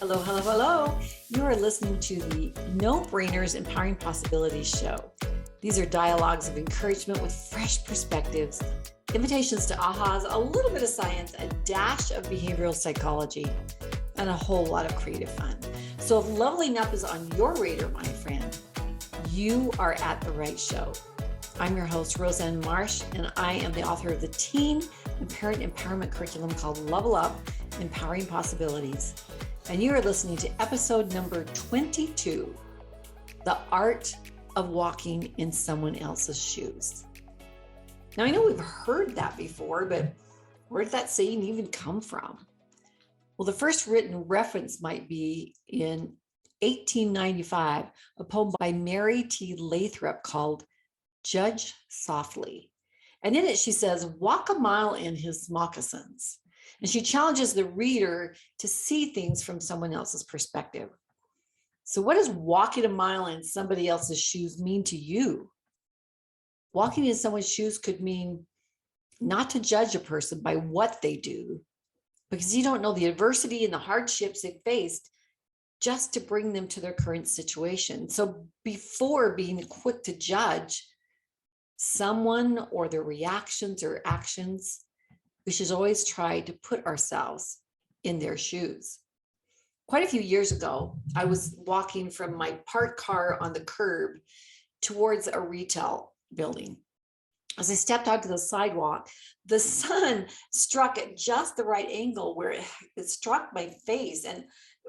Hello, hello, hello. You are listening to the No Brainers Empowering Possibilities show. These are dialogues of encouragement with fresh perspectives, invitations to ahas, a little bit of science, a dash of behavioral psychology, and a whole lot of creative fun. So if leveling up is on your radar, my friend, you are at the right show. I'm your host, Roseanne Marsh, and I am the author of the teen and parent empowerment curriculum called Level Up, Empowering Possibilities. And you are listening to episode number 22, The Art of Walking in Someone Else's Shoes. Now, I know we've heard that before, but where did that saying even come from? Well, the first written reference might be in 1895, a poem by Mary T. Lathrop called Judge Softly. And in it, she says, walk a mile in his moccasins. And she challenges the reader to see things from someone else's perspective. So what does walking a mile in somebody else's shoes mean to you? Walking in someone's shoes could mean not to judge a person by what they do, because you don't know the adversity and the hardships they faced, just to bring them to their current situation. So before being quick to judge someone or their reactions or actions, we should always try to put ourselves in their shoes. Quite a few years ago, I was walking from my parked car on the curb towards a retail building. As I stepped onto the sidewalk, the sun struck at just the right angle where it struck my face, and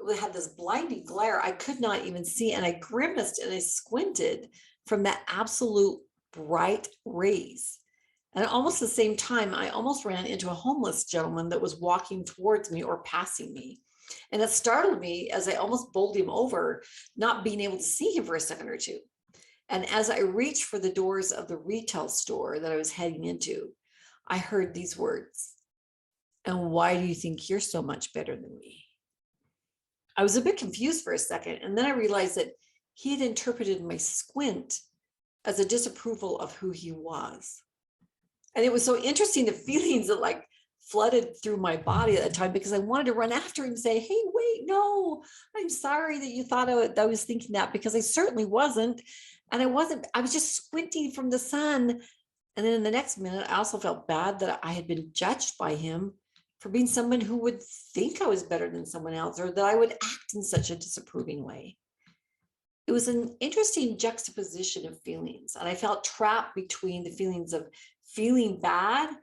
it had this blinding glare. I could not even see, and I grimaced and I squinted from that absolute bright rays. And almost the same time, I almost ran into a homeless gentleman that was walking towards me or passing me. And it startled me as I almost bowled him over, not being able to see him for a second or two. And as I reached for the doors of the retail store that I was heading into, I heard these words, "And why do you think you're so much better than me?" I was a bit confused for a second, and then I realized that he had interpreted my squint as a disapproval of who he was. And it was so interesting, the feelings that like flooded through my body at the time, because I wanted to run after him and say, hey, wait, no, I'm sorry that you thought I was thinking that, because I certainly wasn't. And I was just squinting from the sun. And then in the next minute, I also felt bad that I had been judged by him for being someone who would think I was better than someone else, or that I would act in such a disapproving way. It was an interesting juxtaposition of feelings. And I felt trapped between the feelings of feeling bad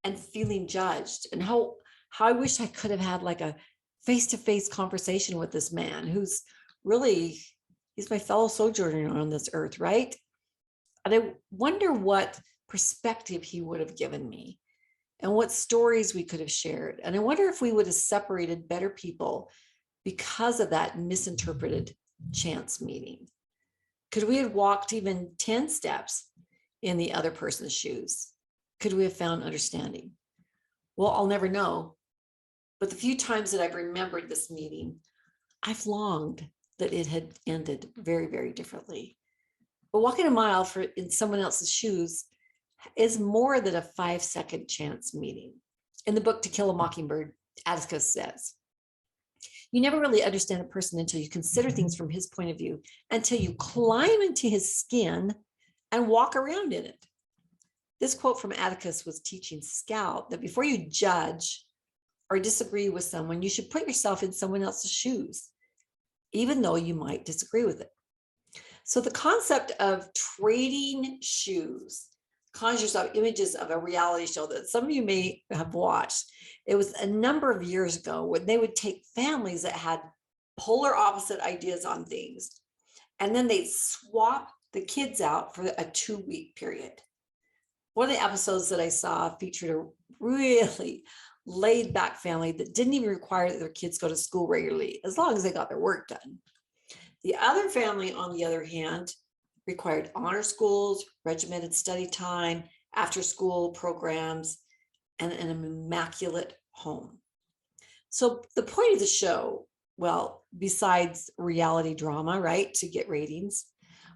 and feeling judged. And how I wish I could have had like a face-to-face conversation with this man who's really, he's my fellow sojourner on this earth, right? And I wonder what perspective he would have given me and what stories we could have shared. And I wonder if we would have separated better people because of that misinterpreted chance meeting. Could we have walked even 10 steps in the other person's shoes? Could we have found understanding? Well, I'll never know. But the few times that I've remembered this meeting, I've longed that it had ended very, very differently. But walking a mile in someone else's shoes is more than a 5-second chance meeting. In the book To Kill a Mockingbird, Atticus says, you never really understand a person until you consider things from his point of view, until you climb into his skin and walk around in it. This quote from Atticus was teaching Scout that before you judge or disagree with someone, you should put yourself in someone else's shoes, even though you might disagree with it. So the concept of trading shoes conjures up images of a reality show that some of you may have watched. It was a number of years ago when they would take families that had polar opposite ideas on things, and then they'd swap the kids out for a 2-week period. One of the episodes that I saw featured a really laid back family that didn't even require that their kids go to school regularly, as long as they got their work done. The other family, on the other hand, required honor schools, regimented study time, after school programs, and an immaculate home. So the point of the show, well, besides reality drama, right, to get ratings,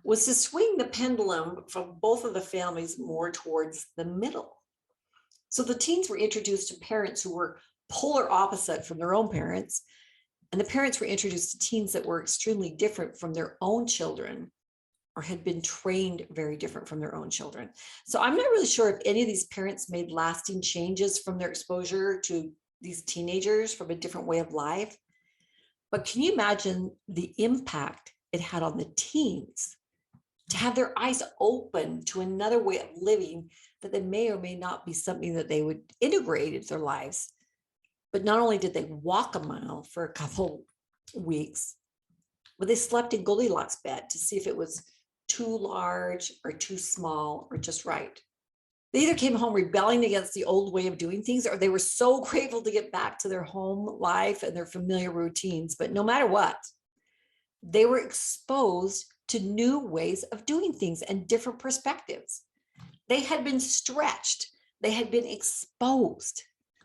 was to swing the pendulum from both of the families more towards the middle. So the teens were introduced to parents who were polar opposite from their own parents, And the parents were introduced to teens that were extremely different from their own children, or had been trained very different from their own children. So I'm not really sure if any of these parents made lasting changes from their exposure to these teenagers from a different way of life. But can you imagine the impact it had on the teens to have their eyes open to another way of living that they may or may not be something that they would integrate into their lives? But not only did they walk a mile for a couple weeks, but they slept in Goldilocks bed to see if it was too large or too small or just right. They either came home rebelling against the old way of doing things, or they were so grateful to get back to their home life and their familiar routines. But no matter what, they were exposed to new ways of doing things and different perspectives. They had been stretched. They had been exposed.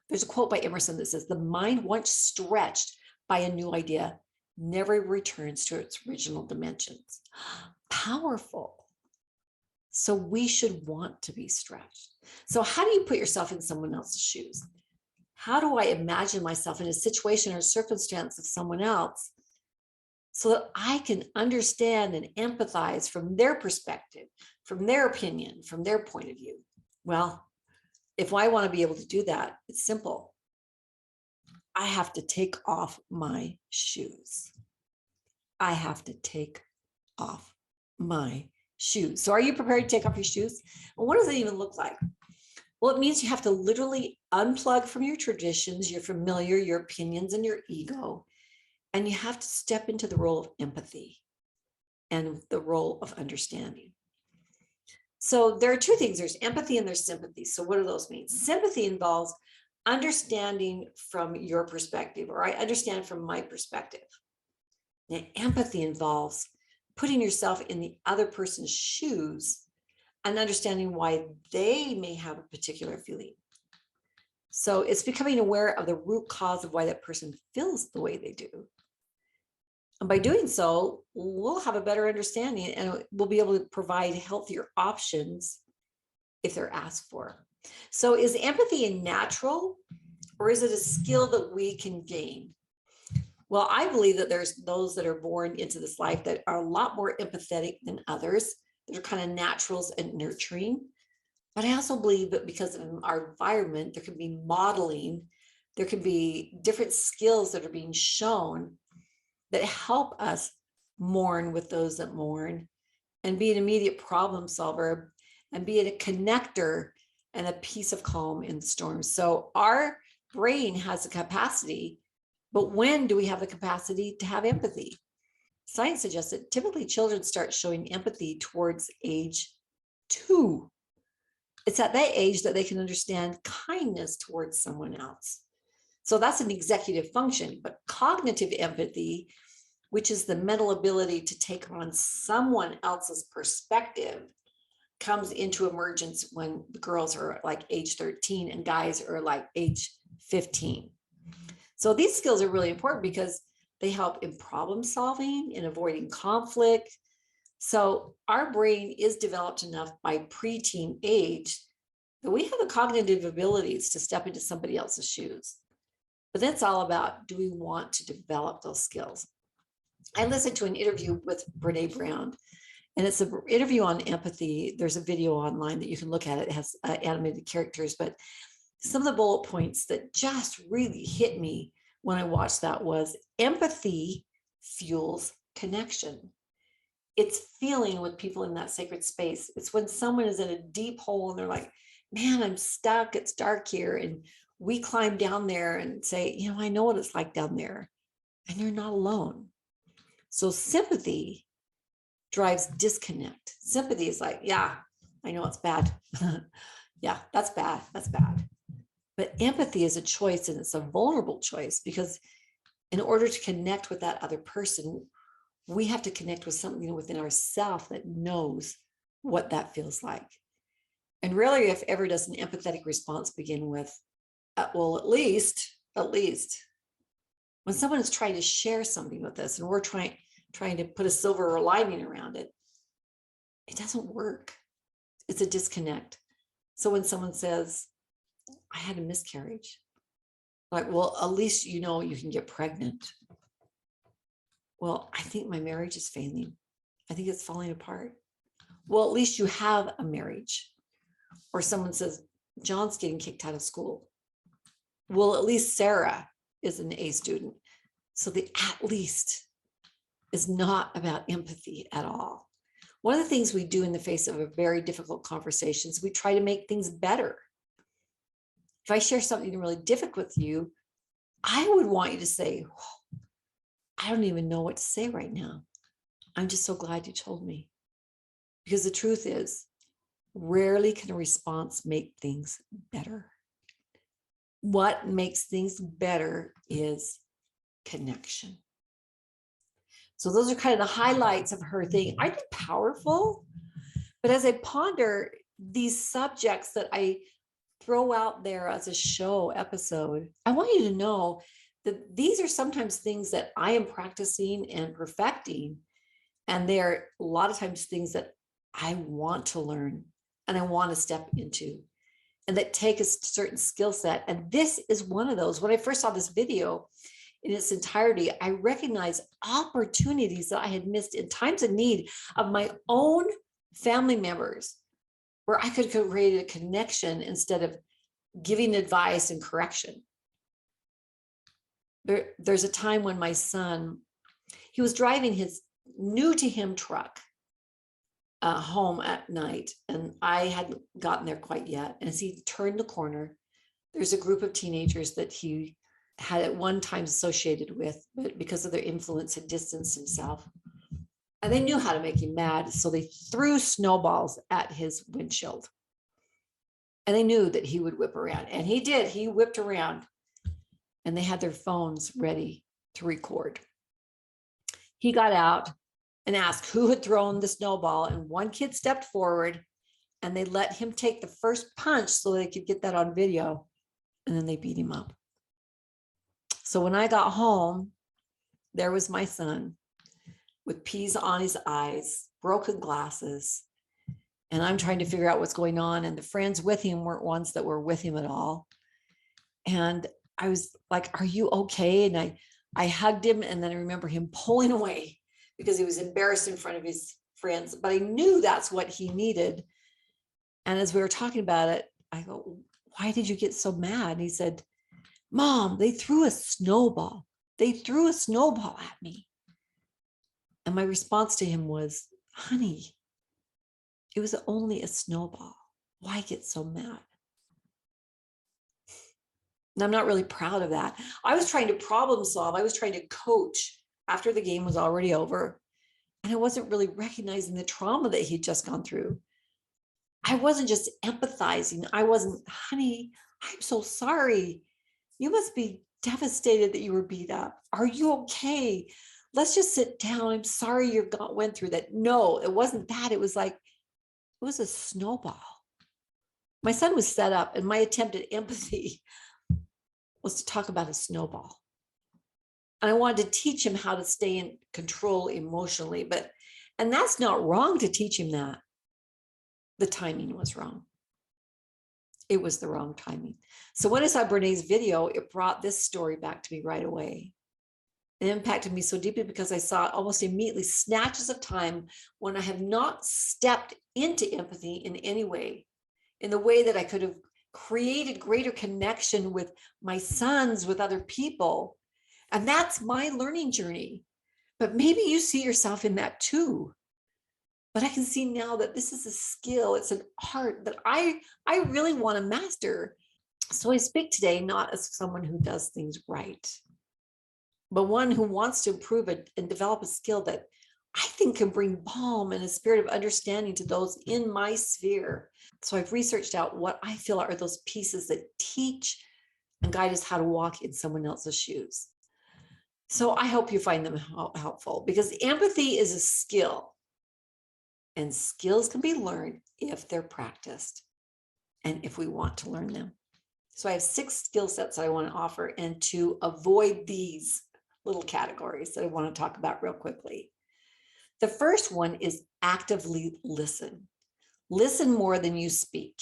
There's a quote by Emerson that says, "The mind once stretched by a new idea never returns to its original dimensions." Powerful. So we should want to be stretched. So how do you put yourself in someone else's shoes? How do I imagine myself in a situation or circumstance of someone else so that I can understand and empathize from their perspective, from their opinion, from their point of view? Well, if I want to be able to do that, it's simple. I have to take off my shoes. I have to take off my shoes. So are you prepared to take off your shoes? Well, what does it even look like? Well, it means you have to literally unplug from your traditions, your familiar, your opinions, and your ego. And you have to step into the role of empathy and the role of understanding. So there are two things. There's empathy and there's sympathy. So what do those mean? Sympathy involves understanding from your perspective, or I understand from my perspective. Now, empathy involves putting yourself in the other person's shoes and understanding why they may have a particular feeling. So it's becoming aware of the root cause of why that person feels the way they do. And by doing so, we'll have a better understanding and we'll be able to provide healthier options if they're asked for. So is empathy a natural, or is it a skill that we can gain? Well, I believe that there's those that are born into this life that are a lot more empathetic than others. They're kind of naturals and nurturing. But I also believe that because of our environment, there can be modeling, there can be different skills that are being shown that help us mourn with those that mourn and be an immediate problem solver and be a connector and a piece of calm in the storm. So our brain has the capacity, but when do we have the capacity to have empathy? Science suggests that typically children start showing empathy towards age 2. It's at that age that they can understand kindness towards someone else. So that's an executive function, but cognitive empathy, which is the mental ability to take on someone else's perspective, comes into emergence when the girls are like age 13 and guys are like age 15. So these skills are really important because they help in problem solving, in avoiding conflict. So our brain is developed enough by preteen age that we have the cognitive abilities to step into somebody else's shoes. But that's all about, do we want to develop those skills? I listened to an interview with Brene Brown, and it's an interview on empathy. There's a video online that you can look at. It has animated characters, but some of the bullet points that just really hit me when I watched that was empathy fuels connection. It's feeling with people in that sacred space. It's when someone is in a deep hole and they're like, man, I'm stuck. It's dark here. And we climb down there and say, I know what it's like down there. And you're not alone. So sympathy drives disconnect. Sympathy is like, yeah, I know it's bad. Yeah, that's bad. That's bad. But empathy is a choice, and it's a vulnerable choice, because in order to connect with that other person, we have to connect with something within ourselves that knows what that feels like. And rarely, if ever, does an empathetic response begin with, well, at least, when someone is trying to share something with us and we're trying to put a silver lining around it, it doesn't work. It's a disconnect. So when someone says, I had a miscarriage, like, well, at least you can get pregnant. Well, I think my marriage is failing. I think it's falling apart. Well, at least you have a marriage. Or someone says, John's getting kicked out of school. Well, at least Sarah is an A student. So the at least is not about empathy at all. One of the things we do in the face of a very difficult conversation is we try to make things better. If I share something really difficult with you, I would want you to say, I don't even know what to say right now. I'm just so glad you told me. Because the truth is, rarely can a response make things better. What makes things better is connection. So those are kind of the highlights of her thing. Aren't they powerful? But as I ponder these subjects that I throw out there as a show episode, I want you to know that these are sometimes things that I am practicing and perfecting. And they're a lot of times things that I want to learn and I want to step into and that take a certain skill set. And this is one of those. When I first saw this video in its entirety, I recognized opportunities that I had missed in times of need of my own family members, where I could create a connection instead of giving advice and correction. There's a time when my son, he was driving his new to him truck home at night, and I hadn't gotten there quite yet. And as he turned the corner, there's a group of teenagers that he had at one time associated with, but because of their influence had distanced himself. And they knew how to make him mad, so they threw snowballs at his windshield. And they knew that he would whip around, and he did. He whipped around, and they had their phones ready to record. He got out and asked who had thrown the snowball, and one kid stepped forward, and they let him take the first punch so they could get that on video, and then they beat him up. So when I got home, there was my son with peas on his eyes, broken glasses, and I'm trying to figure out what's going on. And the friends with him weren't ones that were with him at all. And I was like, are you okay? And I hugged him, and then I remember him pulling away because he was embarrassed in front of his friends, but I knew that's what he needed. And as we were talking about it, I go, why did you get so mad? And he said, Mom, they threw a snowball. They threw a snowball at me. And my response to him was, honey, it was only a snowball. Why get so mad? And I'm not really proud of that. I was trying to problem solve. I was trying to coach after the game was already over. And I wasn't really recognizing the trauma that he'd just gone through. I wasn't just empathizing. I wasn't, honey, I'm so sorry. You must be devastated that you were beat up. Are you okay? Let's just sit down. I'm sorry you went through that. No, it wasn't that. It was like, it was a snowball. My son was set up, and my attempt at empathy was to talk about a snowball. And I wanted to teach him how to stay in control emotionally, and that's not wrong to teach him that. The timing was wrong. It was the wrong timing. So when I saw Brené's video, it brought this story back to me right away. It impacted me so deeply because I saw almost immediately snatches of time when I have not stepped into empathy in any way, in the way that I could have created greater connection with my sons, with other people. And that's my learning journey. But maybe you see yourself in that too. But I can see now that this is a skill, it's an art that I really want to master. So I speak today not as someone who does things right, but one who wants to improve it and develop a skill that I think can bring balm and a spirit of understanding to those in my sphere. So I've researched out what I feel are those pieces that teach and guide us how to walk in someone else's shoes. So I hope you find them helpful, because empathy is a skill. And skills can be learned if they're practiced and if we want to learn them. So I have 6 skill sets that I want to offer, and to avoid these little categories that I want to talk about real quickly. The first one is actively listen. Listen more than you speak.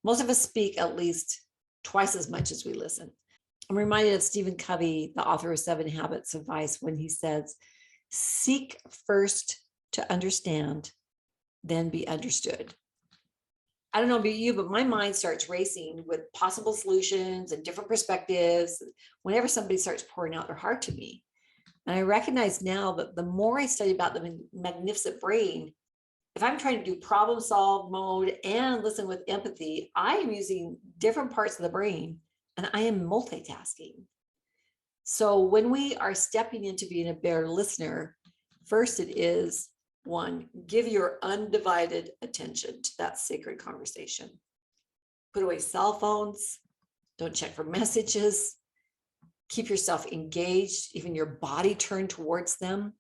Most of us speak at least twice as much as we listen. I'm reminded of Stephen Covey, the author of 7 Habits of Advice, when he says, Seek first to understand, then be understood. I don't know about you, but my mind starts racing with possible solutions and different perspectives whenever somebody starts pouring out their heart to me. And I recognize now that the more I study about the magnificent brain, if I'm trying to do problem solve mode and listen with empathy, I am using different parts of the brain and I am multitasking. So when we are stepping into being a better listener, first it is one, give your undivided attention to that sacred conversation. Put away cell phones, don't check for messages, keep yourself engaged, even your body turned towards them.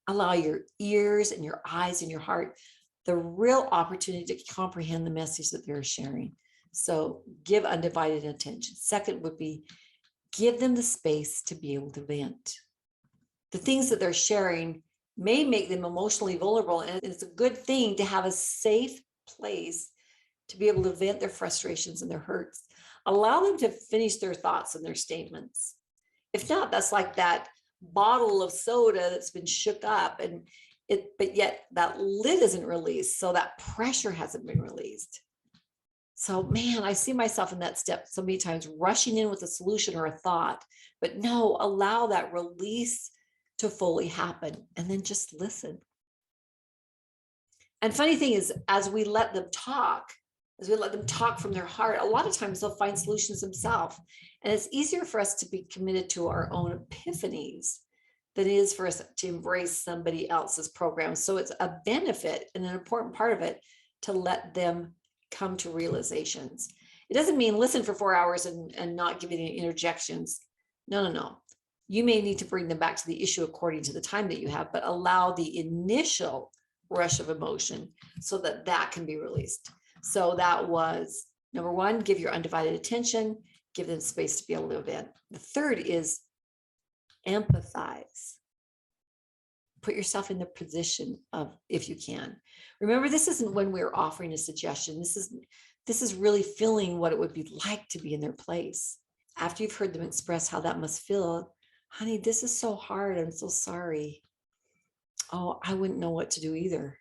Allow your ears and your eyes and your heart the real opportunity to comprehend the message that they're sharing. So give undivided attention. Second would be give them the space to be able to vent. The things that they're sharing may make them emotionally vulnerable, and it's a good thing to have a safe place to be able to vent their frustrations and their hurts. Allow them to finish their thoughts and their statements. If not, that's like that bottle of soda that's been shook up but yet that lid isn't released, so that pressure hasn't been released. So man, I see myself in that step so many times, rushing in with a solution or a thought, but no, allow that release to fully happen and then just listen. And funny thing is, as we let them talk from their heart, a lot of times they'll find solutions themselves. And it's easier for us to be committed to our own epiphanies than it is for us to embrace somebody else's program. So it's a benefit and an important part of it to let them come to realizations. It doesn't mean listen for 4 hours and not give any interjections. No. You may need to bring them back to the issue according to the time that you have, but allow the initial rush of emotion so that that can be released. So that was number one, give your undivided attention, give them space to be able to vent. The third is empathize. Put yourself in the position of, if you can. Remember, this isn't when we're offering a suggestion. This is really feeling what it would be like to be in their place. After you've heard them express how that must feel, honey, this is so hard. I'm so sorry. Oh, I wouldn't know what to do either.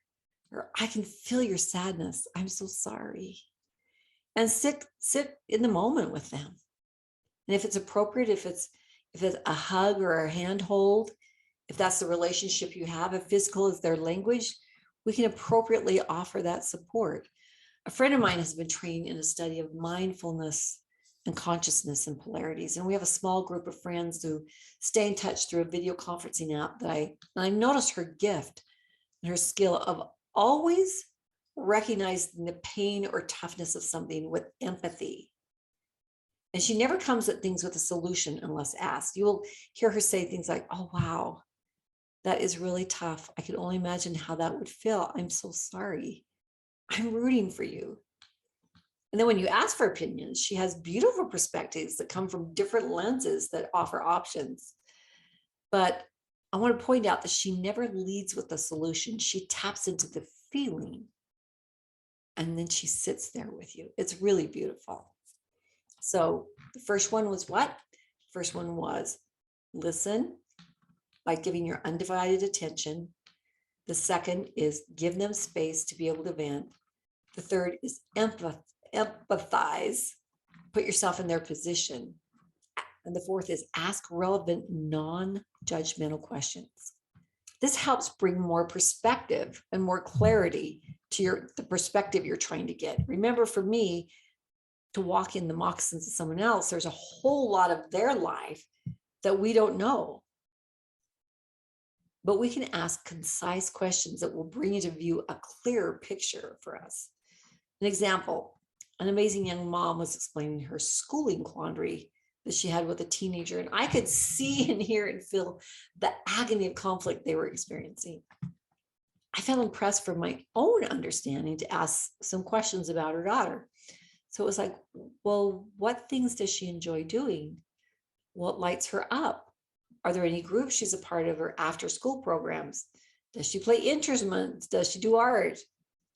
Or I can feel your sadness. I'm so sorry. And sit in the moment with them. And if it's appropriate, if it's a hug or a handhold, if that's the relationship you have, if physical is their language, we can appropriately offer that support. A friend of mine has been trained in a study of mindfulness and consciousness and polarities. And we have a small group of friends who stay in touch through a video conferencing app that I noticed her gift and her skill of always recognizing the pain or toughness of something with empathy. And she never comes at things with a solution unless asked. You will hear her say things like, oh, wow, that is really tough. I can only imagine how that would feel. I'm so sorry. I'm rooting for you. And then when you ask for opinions, she has beautiful perspectives that come from different lenses that offer options. But I want to point out that she never leads with the solution. She taps into the feeling and then she sits there with you. It's really beautiful. So the first one was what? First one was listen by giving your undivided attention. The second is give them space to be able to vent. The third is empathize, put yourself in their position. And the fourth is ask relevant, non-judgmental questions. This helps bring more perspective and more clarity to the perspective you're trying to get. Remember, for me, to walk in the moccasins of someone else, there's a whole lot of their life that we don't know. But we can ask concise questions that will bring into view a clearer picture for us. An example, an amazing young mom was explaining her schooling quandary that she had with a teenager, and I could see and hear and feel the agony of conflict they were experiencing. I felt impressed from my own understanding to ask some questions about her daughter. So it was like, well, what things does she enjoy doing? What lights her up? Are there any groups she's a part of or after school programs? Does she play instruments? Does she do art?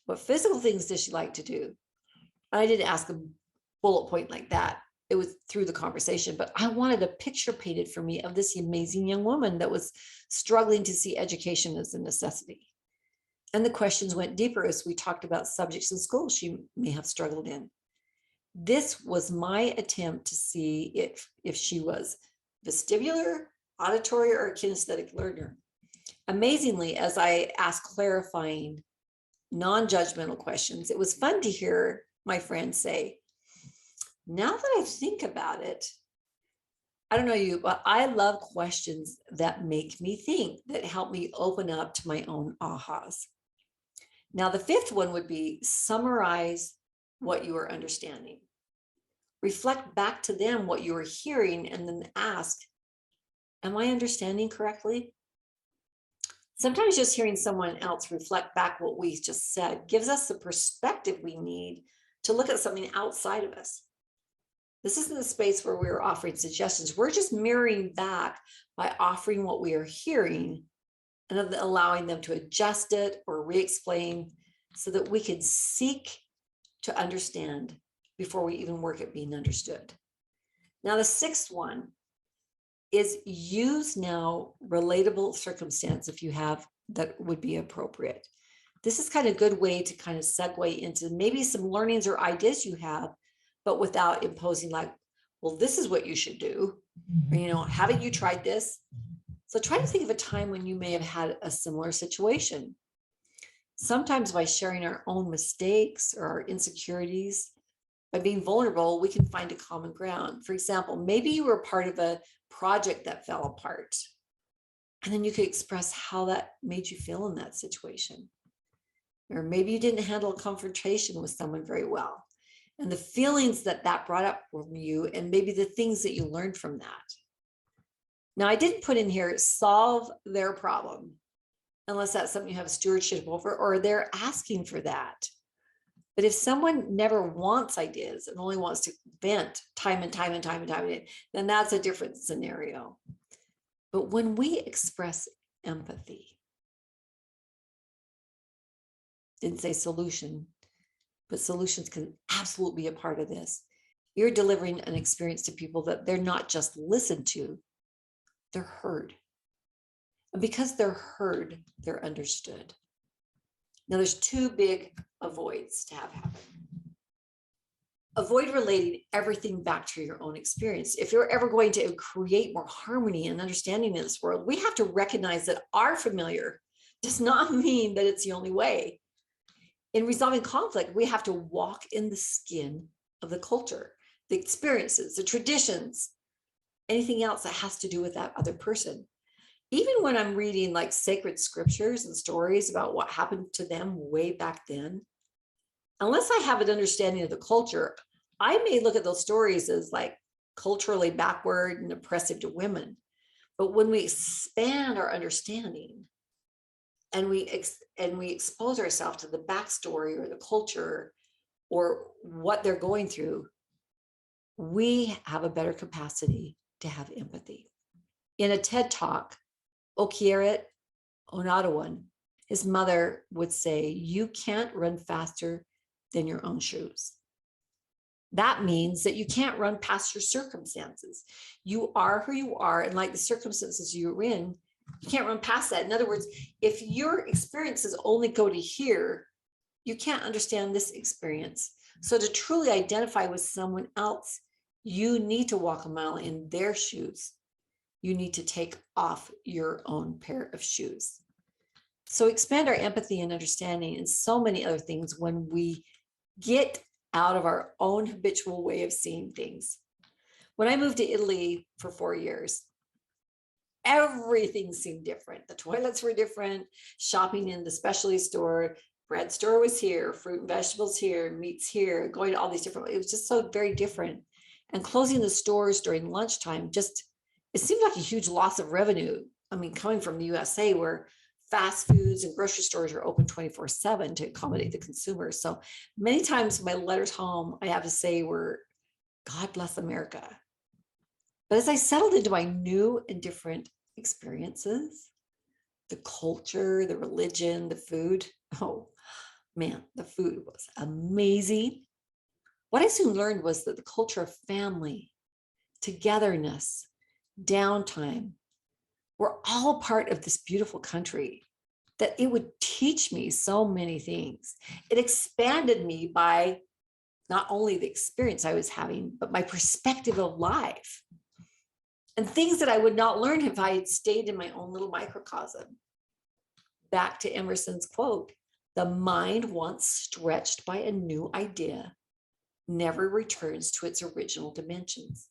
What physical things does she like to do? I didn't ask a bullet point like that. it was through the conversation, but I wanted a picture painted for me of this amazing young woman that was struggling to see education as a necessity. And the questions went deeper as we talked about subjects in school she may have struggled in. This was my attempt to see if she was vestibular, auditory, or a kinesthetic learner. Amazingly, as I asked clarifying, non-judgmental questions, it was fun to hear my friend say, now that I think about it, I don't know you, but I love questions that make me think, that help me open up to my own ahas. Now, the fifth one would be summarize what you are understanding. Reflect back to them what you are hearing and then ask, am I understanding correctly? Sometimes just hearing someone else reflect back what we just said gives us the perspective we need to look at something outside of us. This isn't a space where we're offering suggestions. We're just mirroring back by offering what we are hearing and allowing them to adjust it or re-explain so that we can seek to understand before we even work at being understood. Now, the sixth one is use now relatable circumstance if you have that would be appropriate. This is kind of a good way to kind of segue into maybe some learnings or ideas you have, but without imposing like, well, this is what you should do. Or, haven't you tried this? So try to think of a time when you may have had a similar situation. Sometimes by sharing our own mistakes or our insecurities, by being vulnerable, we can find a common ground. For example, maybe you were part of a project that fell apart, and then you could express how that made you feel in that situation. Or maybe you didn't handle a confrontation with someone very well, and the feelings that brought up from you, and maybe the things that you learned from that. Now, I didn't put in here, solve their problem, unless that's something you have stewardship over, or they're asking for that. But if someone never wants ideas and only wants to vent time and time, then that's a different scenario. But when we express empathy, didn't say solution, but solutions can absolutely be a part of this. You're delivering an experience to people that they're not just listened to, they're heard. And because they're heard, they're understood. Now, there's two big avoids to have happen. Avoid relating everything back to your own experience. If you're ever going to create more harmony and understanding in this world, we have to recognize that our familiar does not mean that it's the only way. In resolving conflict, we have to walk in the skin of the culture, the experiences, the traditions, anything else that has to do with that other person. Even when I'm reading like sacred scriptures and stories about what happened to them way back then, unless I have an understanding of the culture, I may look at those stories as like culturally backward and oppressive to women. But when we expand our understanding and we expose ourselves to the backstory or the culture or what they're going through, we have a better capacity to have empathy. In a TED Talk, Okieret Onadawan, his mother would say, you can't run faster than your own shoes. That means that you can't run past your circumstances. You are who you are, and like the circumstances you're in, you can't run past that. In other words, if your experiences only go to here, you can't understand this experience. So to truly identify with someone else, you need to walk a mile in their shoes. You need to take off your own pair of shoes. So expand our empathy and understanding and so many other things when we get out of our own habitual way of seeing things. When I moved to Italy for 4 years, everything seemed different. The toilets were different, shopping in the specialty store, bread store was here, fruit and vegetables here, meats here, going to all these different, it was just so very different. And closing the stores during lunchtime, it seemed like a huge loss of revenue. I mean, coming from the USA where fast foods and grocery stores are open 24/7 to accommodate the consumers. So many times my letters home, I have to say were, God bless America. But as I settled into my new and different experiences, the culture, the religion, the food, oh man, the food was amazing. What I soon learned was that the culture of family, togetherness, downtime were all part of this beautiful country, that it would teach me so many things. It expanded me by not only the experience I was having, but my perspective of life and things that I would not learn if I had stayed in my own little microcosm. Back to Emerson's quote, the mind once stretched by a new idea never returns to its original dimensions.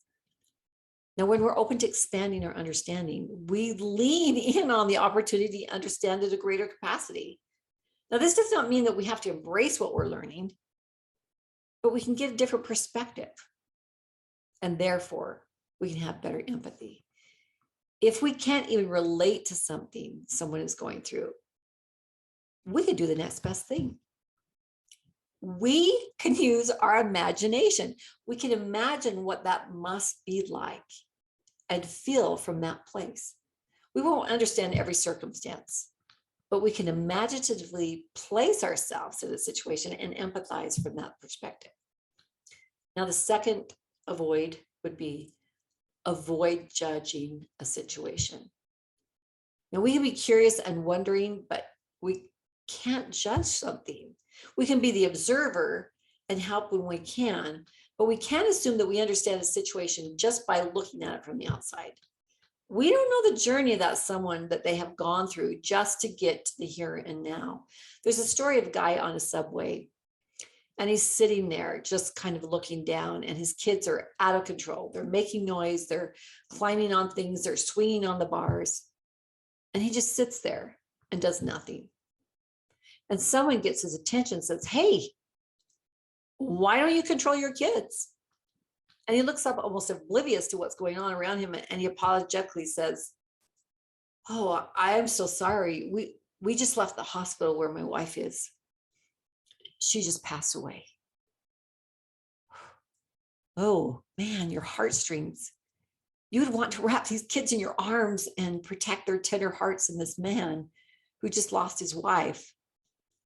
Now, when we're open to expanding our understanding, we lean in on the opportunity to understand at a greater capacity. Now, this does not mean that we have to embrace what we're learning, but we can get a different perspective. And therefore, we can have better empathy. If we can't even relate to something someone is going through, we can do the next best thing. We can use our imagination. We can imagine what that must be like and feel from that place. We won't understand every circumstance, but we can imaginatively place ourselves in a situation and empathize from that perspective. Now, the second avoid would be avoid judging a situation. Now, we can be curious and wondering, but we can't judge something. We can be the observer and help when we can, but we can't assume that we understand a situation just by looking at it from the outside. We don't know the journey of that someone that they have gone through just to get to the here and now. There's a story of a guy on a subway, and he's sitting there just kind of looking down, and his kids are out of control. They're making noise, they're climbing on things, they're swinging on the bars, and he just sits there and does nothing. And someone gets his attention, says, "Hey, why don't you control your kids?" And he looks up almost oblivious to what's going on around him, and he apologetically says, "Oh, I am so sorry. We just left the hospital where my wife is. She just passed away." Oh man, your heartstrings. You would want to wrap these kids in your arms and protect their tender hearts in this man who just lost his wife.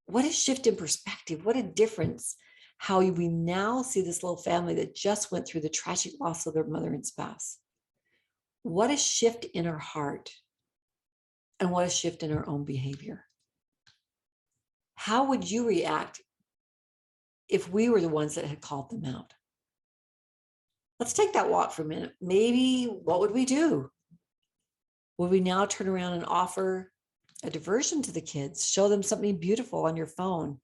What a shift in perspective. What a difference how we now see this little family that just went through the tragic loss of their mother and spouse. What a shift in our heart, and what a shift in our own behavior. How would you react if we were the ones that had called them out? Let's take that walk for a minute. Maybe what would we do? Would we now turn around and offer a diversion to the kids, show them something beautiful on your phone,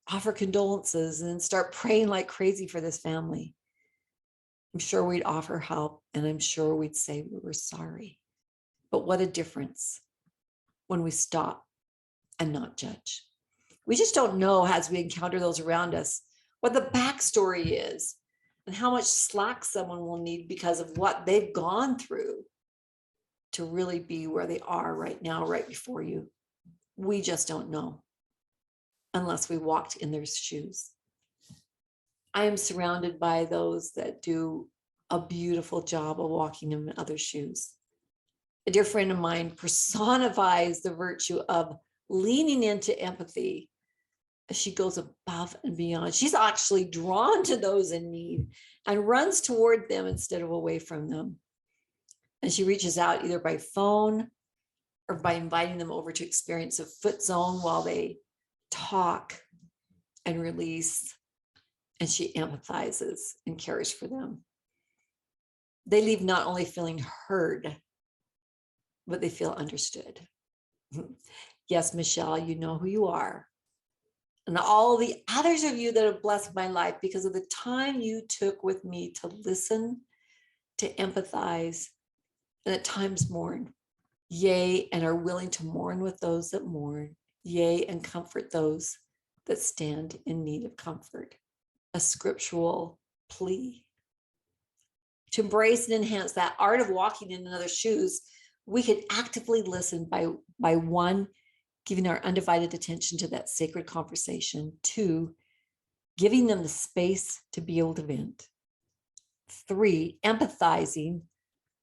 offer condolences, and start praying like crazy for this family? I'm sure we'd offer help, and I'm sure we'd say we were sorry. But what a difference when we stop and not judge. We just don't know, as we encounter those around us, what the backstory is and how much slack someone will need because of what they've gone through to really be where they are right now, right before you. We just don't know unless we walked in their shoes. I am surrounded by those that do a beautiful job of walking in others' shoes. A dear friend of mine personifies the virtue of leaning into empathy as she goes above and beyond. She's actually drawn to those in need and runs toward them instead of away from them. And she reaches out either by phone or by inviting them over to experience a foot zone while they talk and release. And she empathizes and cares for them. They leave not only feeling heard, but they feel understood. Yes, Michelle, you know who you are. And all the others of you that have blessed my life because of the time you took with me to listen, to empathize, and at times mourn. Yea, and are willing to mourn with those that mourn. Yea, and comfort those that stand in need of comfort. A scriptural plea. To embrace and enhance that art of walking in another's shoes, we can actively listen by one, giving our undivided attention to that sacred conversation. Two, giving them the space to be able to vent. Three, empathizing,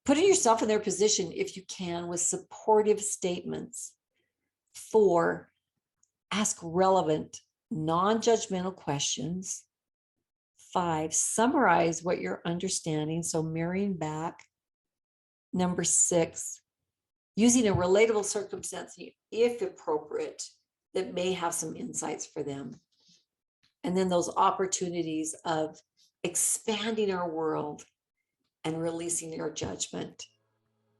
putting yourself in their position if you can with supportive statements. Four, ask relevant, non-judgmental questions. 5, summarize what you're understanding. So mirroring back. Number 6, using a relatable circumstance, if appropriate, that may have some insights for them. And then those opportunities of expanding our world and releasing our judgment.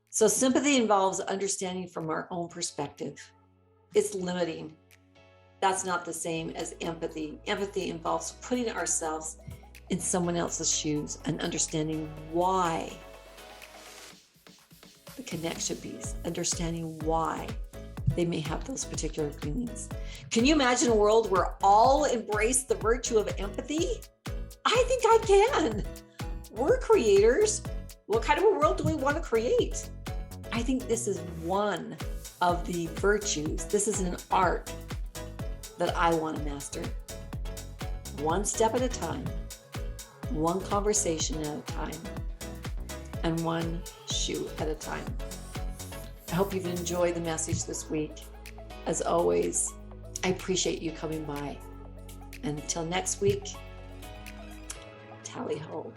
So sympathy involves understanding from our own perspective. It's limiting. That's not the same as empathy. Empathy involves putting ourselves in someone else's shoes and understanding why the connection piece, understanding why they may have those particular feelings. Can you imagine a world where all embrace the virtue of empathy? I think I can. We're creators. What kind of a world do we want to create? I think this is one of the virtues. This is an art that I want to master. One step at a time, one conversation at a time, and one shoe at a time. I hope you've enjoyed the message this week. As always, I appreciate you coming by. And until next week, tally ho.